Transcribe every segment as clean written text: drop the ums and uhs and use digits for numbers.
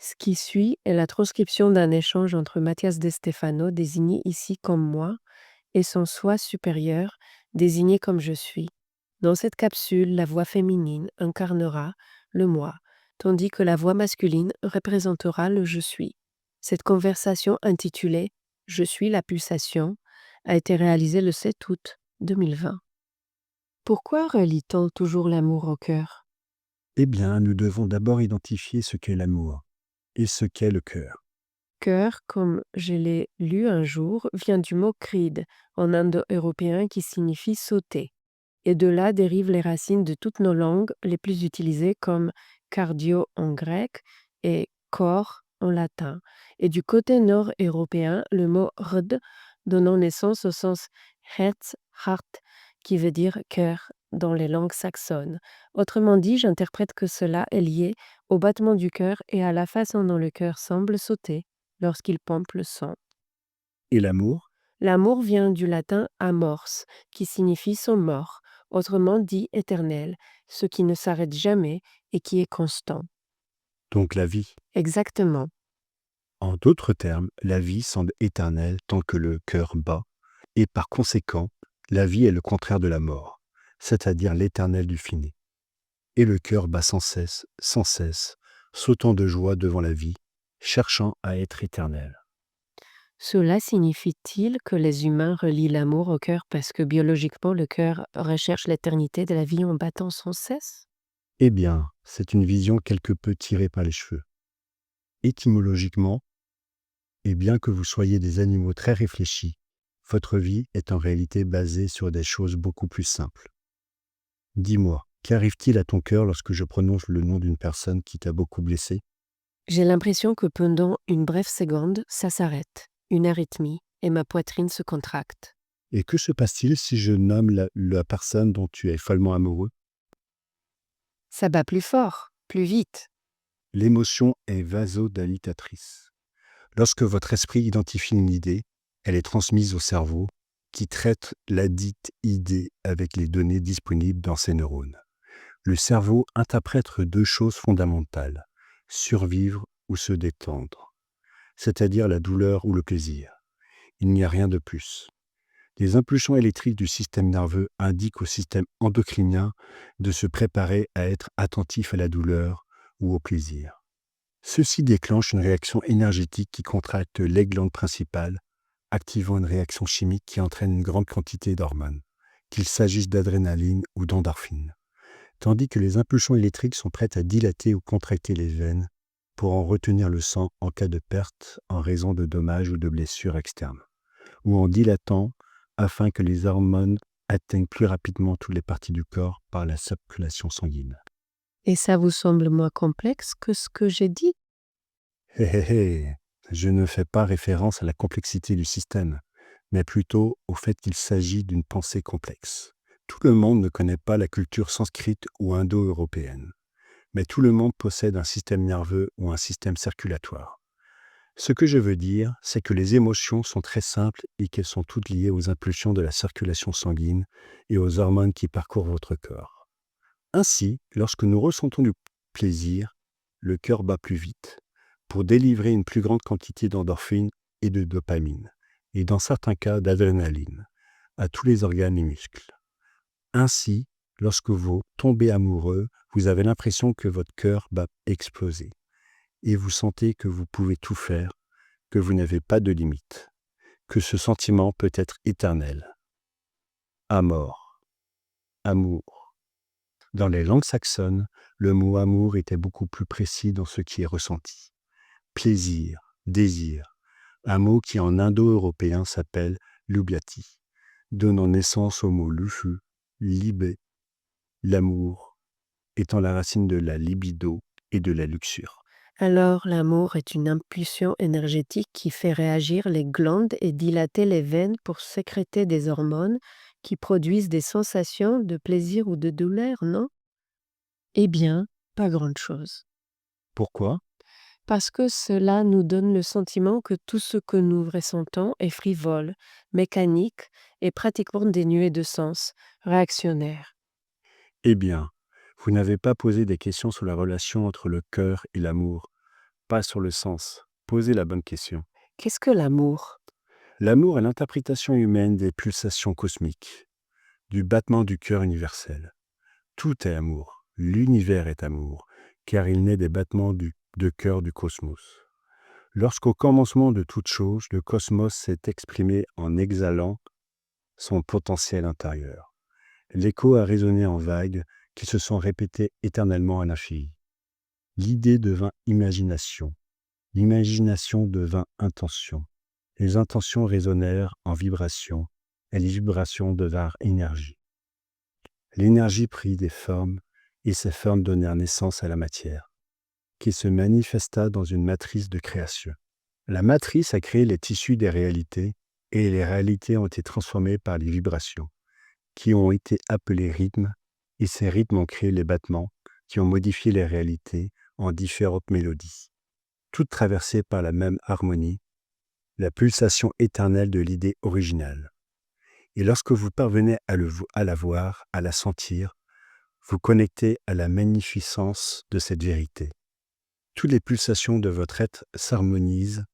Ce qui suit est la transcription d'un échange entre Mathias de Stefano, désigné ici comme moi, et son soi supérieur, désigné comme je suis. Dans cette capsule, la voix féminine incarnera le moi, tandis que la voix masculine représentera le je suis. Cette conversation intitulée Je suis la pulsation a été réalisée le 7 août 2020. Pourquoi relie-t-on toujours l'amour au cœur? Eh bien, nous devons d'abord identifier ce qu'est l'amour et ce qu'est le cœur. Cœur, comme je l'ai lu un jour, vient du mot crid, en indo-européen qui signifie sauter. Et de là dérivent les racines de toutes nos langues les plus utilisées comme cardio en grec et corps en latin. Et du côté nord-européen, le mot rd donnant naissance au sens herz, hart, qui veut dire cœur dans les langues saxonnes. Autrement dit, j'interprète que cela est lié au battement du cœur et à la façon dont le cœur semble sauter lorsqu'il pompe le sang. Et l'amour? L'amour vient du latin amors, qui signifie son mort, autrement dit éternel, ce qui ne s'arrête jamais et qui est constant. Donc la vie. Exactement. En d'autres termes, la vie semble éternelle tant que le cœur bat, et par conséquent, la vie est le contraire de la mort, c'est-à-dire l'éternel du fini. Et le cœur bat sans cesse, sautant de joie devant la vie, cherchant à être éternel. Cela signifie-t-il que les humains relient l'amour au cœur parce que biologiquement le cœur recherche l'éternité de la vie en battant sans cesse? Eh bien, c'est une vision quelque peu tirée par les cheveux. Étymologiquement, et bien que vous soyez des animaux très réfléchis, votre vie est en réalité basée sur des choses beaucoup plus simples. Dis-moi, qu'arrive-t-il à ton cœur lorsque je prononce le nom d'une personne qui t'a beaucoup blessé? J'ai l'impression que pendant une brève seconde, ça s'arrête, une arythmie, et ma poitrine se contracte. Et que se passe-t-il si je nomme la personne dont tu es follement amoureux? Ça bat plus fort, plus vite. L'émotion est vasodilatatrice. Lorsque votre esprit identifie une idée, elle est transmise au cerveau qui traite la dite idée avec les données disponibles dans ses neurones. Le cerveau interprète deux choses fondamentales, survivre ou se détendre, c'est-à-dire la douleur ou le plaisir. Il n'y a rien de plus. Les impulsions électriques du système nerveux indiquent au système endocrinien de se préparer à être attentif à la douleur ou au plaisir. Ceci déclenche une réaction énergétique qui contracte les glandes principales, activant une réaction chimique qui entraîne une grande quantité d'hormones, qu'il s'agisse d'adrénaline ou d'endorphine, tandis que les impulsions électriques sont prêtes à dilater ou contracter les veines pour en retenir le sang en cas de perte en raison de dommages ou de blessures externes, ou en dilatant afin que les hormones atteignent plus rapidement toutes les parties du corps par la circulation sanguine. Et ça vous semble moins complexe que ce que j'ai dit? Hé hé hé, je ne fais pas référence à la complexité du système, mais plutôt au fait qu'il s'agit d'une pensée complexe. Tout le monde ne connaît pas la culture sanskrite ou indo-européenne, mais tout le monde possède un système nerveux ou un système circulatoire. Ce que je veux dire, c'est que les émotions sont très simples et qu'elles sont toutes liées aux impulsions de la circulation sanguine et aux hormones qui parcourent votre corps. Ainsi, lorsque nous ressentons du plaisir, le cœur bat plus vite pour délivrer une plus grande quantité d'endorphine et de dopamine, et dans certains cas d'adrénaline, à tous les organes et muscles. Ainsi, lorsque vous tombez amoureux, vous avez l'impression que votre cœur va exploser, et vous sentez que vous pouvez tout faire, que vous n'avez pas de limite, que ce sentiment peut être éternel. Amor, amour. Dans les langues saxonnes, le mot amour était beaucoup plus précis dans ce qui est ressenti. Plaisir, désir, un mot qui en indo-européen s'appelle lubyati, donnant naissance au mot lufu, libé, l'amour, étant la racine de la libido et de la luxure. Alors, l'amour est une impulsion énergétique qui fait réagir les glandes et dilater les veines pour sécréter des hormones qui produisent des sensations de plaisir ou de douleur, non? Eh bien, pas grand-chose. Pourquoi? Parce que cela nous donne le sentiment que tout ce que nous ressentons est frivole, mécanique et pratiquement dénué de sens, réactionnaire. Eh bien, vous n'avez pas posé des questions sur la relation entre le cœur et l'amour, pas sur le sens. Posez la bonne question. Qu'est-ce que l'amour? L'amour est l'interprétation humaine des pulsations cosmiques, du battement du cœur universel. Tout est amour. L'univers est amour, car il naît des battements de cœur du cosmos. Lorsqu'au commencement de toute chose, le cosmos s'est exprimé en exhalant son potentiel intérieur. L'écho a résonné en vagues qui se sont répétées éternellement à l'infini. L'idée devint imagination. L'imagination devint intention. Les intentions résonnèrent en vibrations, et les vibrations devinrent énergie. L'énergie prit des formes, et ces formes donnèrent naissance à la matière, qui se manifesta dans une matrice de création. La matrice a créé les tissus des réalités, et les réalités ont été transformées par les vibrations, qui ont été appelées rythmes, et ces rythmes ont créé les battements, qui ont modifié les réalités en différentes mélodies, toutes traversées par la même harmonie, la pulsation éternelle de l'idée originale. Et lorsque vous parvenez à la voir, à la sentir, vous connectez à la magnificence de cette vérité. Toutes les pulsations de votre être s'harmonisent,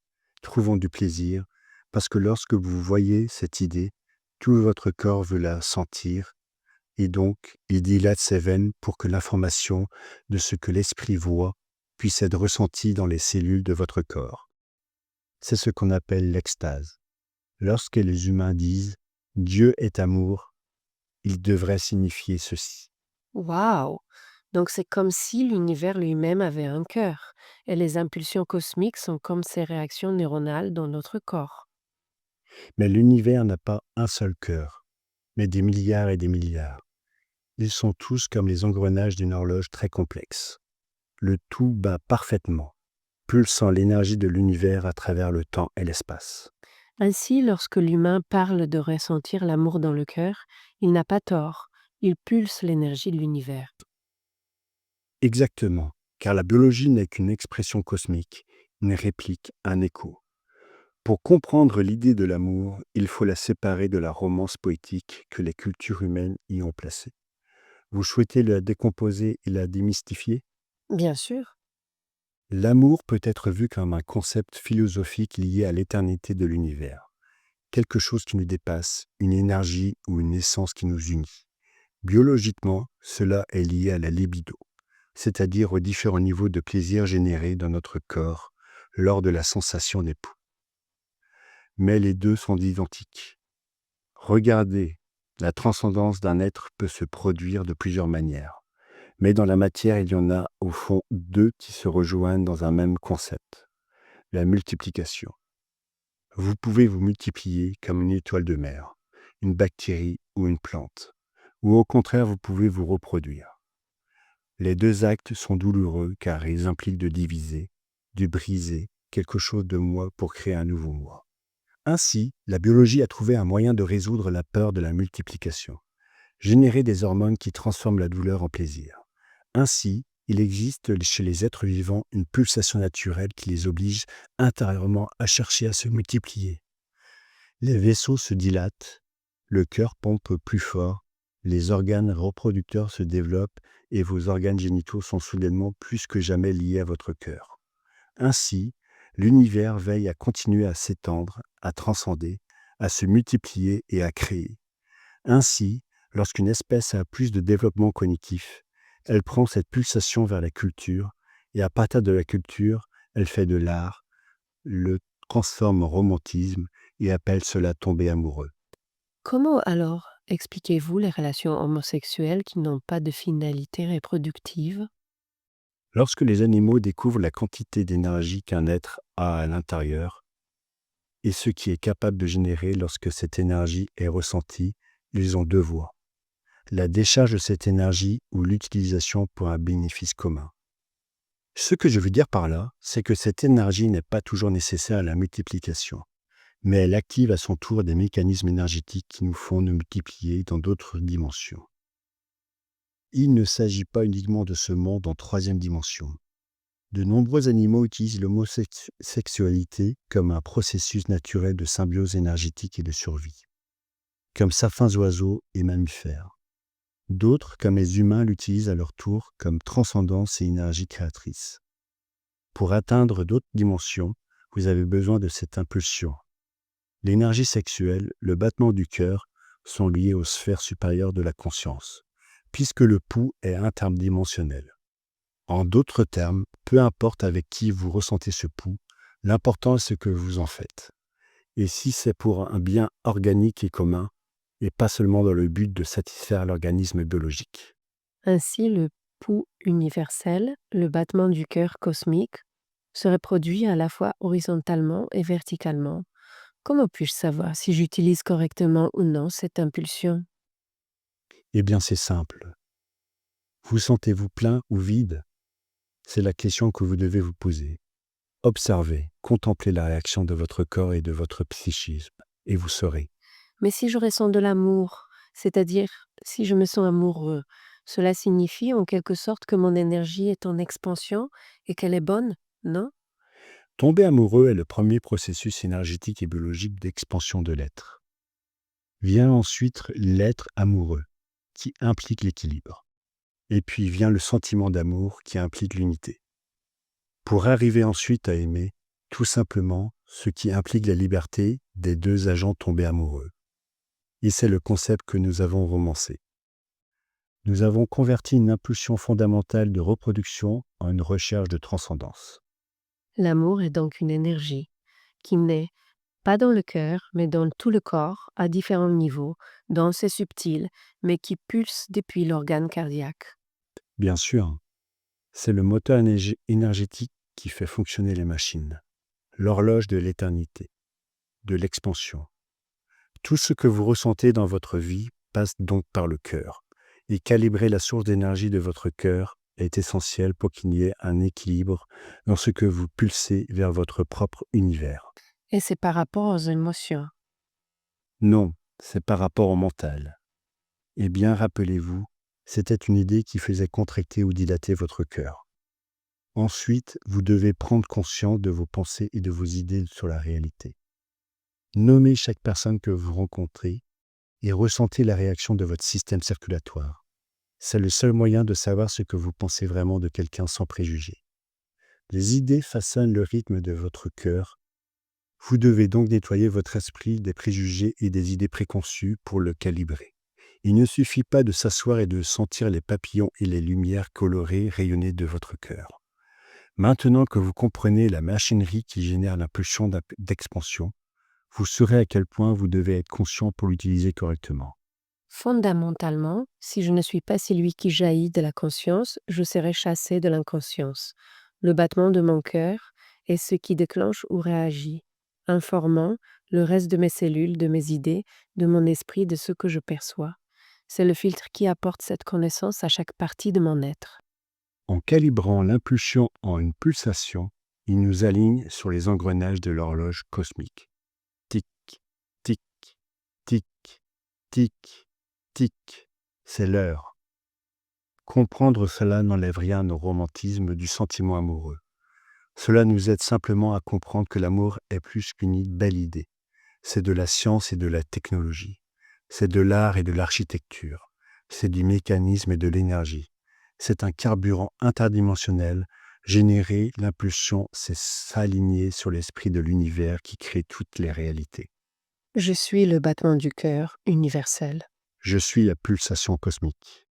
trouvant du plaisir, parce que lorsque vous voyez cette idée, tout votre corps veut la sentir, et donc il dilate ses veines pour que l'information de ce que l'esprit voit puisse être ressentie dans les cellules de votre corps. C'est ce qu'on appelle l'extase. Lorsque les humains disent « Dieu est amour », il devrait signifier ceci. Waouh! Donc c'est comme si l'univers lui-même avait un cœur, et les impulsions cosmiques sont comme ces réactions neuronales dans notre corps. Mais l'univers n'a pas un seul cœur, mais des milliards et des milliards. Ils sont tous comme les engrenages d'une horloge très complexe. Le tout bat parfaitement, pulsant l'énergie de l'univers à travers le temps et l'espace. Ainsi, lorsque l'humain parle de ressentir l'amour dans le cœur, il n'a pas tort, il pulse l'énergie de l'univers. Exactement, car la biologie n'est qu'une expression cosmique, une réplique, un écho. Pour comprendre l'idée de l'amour, il faut la séparer de la romance poétique que les cultures humaines y ont placée. Vous souhaitez la décomposer et la démystifier? Bien sûr. L'amour peut être vu comme un concept philosophique lié à l'éternité de l'univers, quelque chose qui nous dépasse, une énergie ou une essence qui nous unit. Biologiquement, cela est lié à la libido, c'est-à-dire aux différents niveaux de plaisir générés dans notre corps lors de la sensation d'époux. Mais les deux sont identiques. Regardez, la transcendance d'un être peut se produire de plusieurs manières. Mais dans la matière, il y en a au fond deux qui se rejoignent dans un même concept, la multiplication. Vous pouvez vous multiplier comme une étoile de mer, une bactérie ou une plante, ou au contraire, vous pouvez vous reproduire. Les deux actes sont douloureux car ils impliquent de diviser, de briser quelque chose de moi pour créer un nouveau moi. Ainsi, la biologie a trouvé un moyen de résoudre la peur de la multiplication, générer des hormones qui transforment la douleur en plaisir. Ainsi, il existe chez les êtres vivants une pulsation naturelle qui les oblige intérieurement à chercher à se multiplier. Les vaisseaux se dilatent, le cœur pompe plus fort, les organes reproducteurs se développent et vos organes génitaux sont soudainement plus que jamais liés à votre cœur. Ainsi, l'univers veille à continuer à s'étendre, à transcender, à se multiplier et à créer. Ainsi, lorsqu'une espèce a plus de développement cognitif, elle prend cette pulsation vers la culture, et à partir de la culture, elle fait de l'art, le transforme en romantisme et appelle cela tomber amoureux. Comment alors expliquez-vous les relations homosexuelles qui n'ont pas de finalité reproductive? Lorsque les animaux découvrent la quantité d'énergie qu'un être a à l'intérieur, et ce qui est capable de générer lorsque cette énergie est ressentie, ils ont deux voies. La décharge de cette énergie ou l'utilisation pour un bénéfice commun. Ce que je veux dire par là, c'est que cette énergie n'est pas toujours nécessaire à la multiplication, mais elle active à son tour des mécanismes énergétiques qui nous font nous multiplier dans d'autres dimensions. Il ne s'agit pas uniquement de ce monde en troisième dimension. De nombreux animaux utilisent l'homosexualité comme un processus naturel de symbiose énergétique et de survie, comme certains oiseaux et mammifères. D'autres, comme les humains, l'utilisent à leur tour comme transcendance et énergie créatrice. Pour atteindre d'autres dimensions, vous avez besoin de cette impulsion. L'énergie sexuelle, le battement du cœur sont liés aux sphères supérieures de la conscience, puisque le pouls est interdimensionnel. En d'autres termes, peu importe avec qui vous ressentez ce pouls, l'important est ce que vous en faites. Et si c'est pour un bien organique et commun, et pas seulement dans le but de satisfaire l'organisme biologique. Ainsi, le pouls universel, le battement du cœur cosmique, se reproduit à la fois horizontalement et verticalement. Comment puis-je savoir si j'utilise correctement ou non cette impulsion? Eh bien, c'est simple. Vous sentez-vous plein ou vide? C'est la question que vous devez vous poser. Observez, contemplez la réaction de votre corps et de votre psychisme, et vous saurez. Mais si je ressens de l'amour, c'est-à-dire si je me sens amoureux, cela signifie en quelque sorte que mon énergie est en expansion et qu'elle est bonne, non? Tomber amoureux est le premier processus énergétique et biologique d'expansion de l'être. Vient ensuite l'être amoureux, qui implique l'équilibre. Et puis vient le sentiment d'amour qui implique l'unité. Pour arriver ensuite à aimer, tout simplement, ce qui implique la liberté des deux agents tombés amoureux. Et c'est le concept que nous avons romancé. Nous avons converti une impulsion fondamentale de reproduction en une recherche de transcendance. L'amour est donc une énergie qui naît pas dans le cœur, mais dans tout le corps, à différents niveaux, dense et subtile, mais qui pulse depuis l'organe cardiaque. Bien sûr, c'est le moteur énergétique qui fait fonctionner les machines, l'horloge de l'éternité, de l'expansion. Tout ce que vous ressentez dans votre vie passe donc par le cœur, et calibrer la source d'énergie de votre cœur est essentiel pour qu'il y ait un équilibre dans ce que vous pulsez vers votre propre univers. Et c'est par rapport aux émotions. Non, c'est par rapport au mental. Eh bien, rappelez-vous, c'était une idée qui faisait contracter ou dilater votre cœur. Ensuite, vous devez prendre conscience de vos pensées et de vos idées sur la réalité. Nommez chaque personne que vous rencontrez et ressentez la réaction de votre système circulatoire. C'est le seul moyen de savoir ce que vous pensez vraiment de quelqu'un sans préjugés. Les idées façonnent le rythme de votre cœur. Vous devez donc nettoyer votre esprit des préjugés et des idées préconçues pour le calibrer. Il ne suffit pas de s'asseoir et de sentir les papillons et les lumières colorées rayonner de votre cœur. Maintenant que vous comprenez la machinerie qui génère l'impulsion d'expansion, vous saurez à quel point vous devez être conscient pour l'utiliser correctement. Fondamentalement, si je ne suis pas celui qui jaillit de la conscience, je serai chassé de l'inconscience. Le battement de mon cœur est ce qui déclenche ou réagit, informant le reste de mes cellules, de mes idées, de mon esprit, de ce que je perçois. C'est le filtre qui apporte cette connaissance à chaque partie de mon être. En calibrant l'impulsion en une pulsation, il nous aligne sur les engrenages de l'horloge cosmique. Tic, tic, tic, tic, tic. C'est l'heure. Comprendre cela n'enlève rien au romantisme du sentiment amoureux. Cela nous aide simplement à comprendre que l'amour est plus qu'une belle idée. C'est de la science et de la technologie. C'est de l'art et de l'architecture. C'est du mécanisme et de l'énergie. C'est un carburant interdimensionnel. Générer l'impulsion, c'est s'aligner sur l'esprit de l'univers qui crée toutes les réalités. Je suis le battement du cœur universel. Je suis la pulsation cosmique.